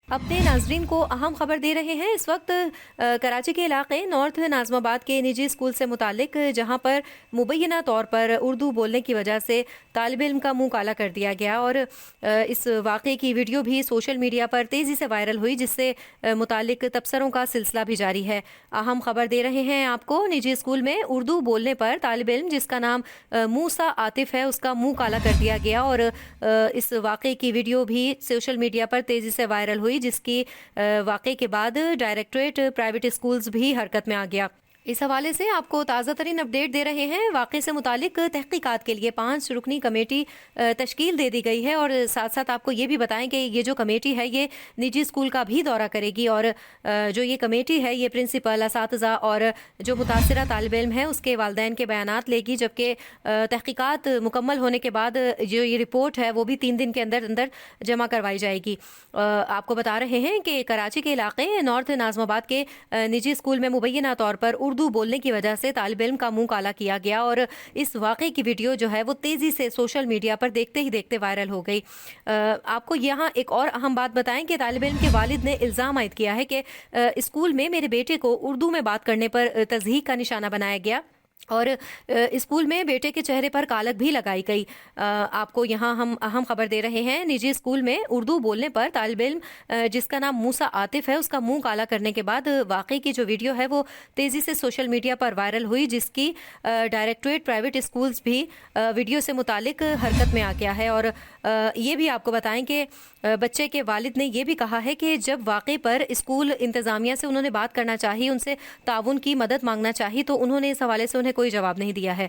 अपने नाजरीन को अहम खबर दे रहे हैं इस वक्त कराची के इलाके नॉर्थ नाज़माबाद के निजी स्कूल से मुतालिक, जहां पर मुबैना तौर पर उर्दू बोलने की वजह से तालिब इल्म का मुंह काला कर दिया गया और इस वाक़े की वीडियो भी सोशल मीडिया पर तेज़ी से वायरल हुई, जिससे मुतालिक तबसरों का सिलसिला भी जारी है। अहम खबर दे रहे हैं आपको, निजी स्कूल में उर्दू बोलने पर तालिब इल्म जिसका नाम मूसा आतिफ है, उसका मुंह काला कर दिया गया और इस वाक़े की वीडियो भी सोशल मीडिया पर तेज़ी से वायरल हुई, जिसकी वाक़े के बाद डायरेक्टरेट प्राइवेट स्कूल्स भी हरकत में आ गया। इस हवाले से आपको ताज़ा तरीन अपडेट दे रहे हैं। वाक़े से मुतालिक तहकीकात के लिए 5 रुकनी कमेटी तश्कील दे दी गई है और साथ साथ आपको ये भी बताएं कि ये जो कमेटी है ये निजी स्कूल का भी दौरा करेगी और जो ये कमेटी है ये प्रिंसिपल, असातिज़ा और जो मुतासरा तालिब इल्म है उसके वालिदैन के बयानात लेगी, जबकि तहकीकात मुकम्मल होने के बाद जो ये रिपोर्ट है वो भी 3 दिन के अंदर अंदर जमा करवाई जाएगी। आपको बता रहे हैं कि कराची के इलाके नॉर्थ नाज़माबाद के निजी स्कूल में मुबैना तौर पर उर्दू बोलने की वजह से तालिब इल्म का मुंह काला किया गया और इस वाक़े की वीडियो जो है वो तेज़ी से सोशल मीडिया पर देखते ही देखते वायरल हो गई। आपको यहाँ एक और अहम बात बताएं कि तालिब इल्म के वालिद ने इल्ज़ाम आयद किया है कि स्कूल में मेरे बेटे को उर्दू में बात करने पर तज़हीक का निशाना बनाया गया और स्कूल में बेटे के चेहरे पर कालक भी लगाई गई। आपको यहाँ हम अहम खबर दे रहे हैं, निजी स्कूल में उर्दू बोलने पर तालिब इल्म जिसका नाम मूसा आतिफ है उसका मुंह काला करने के बाद वाक़ई की जो वीडियो है वो तेज़ी से सोशल मीडिया पर वायरल हुई, जिसकी डायरेक्टरेट प्राइवेट स्कूल्स भी वीडियो से मुतालिक हरकत में आ गया है। और ये भी आपको बताएं कि बच्चे के वालिद ने यह भी कहा है कि जब वाक़े पर स्कूल इंतज़ामिया से उन्होंने बात करना चाहिए, उनसे ताउन की मदद मांगना चाहिए, तो उन्होंने इस हवाले से उन्हें कोई जवाब नहीं दिया है।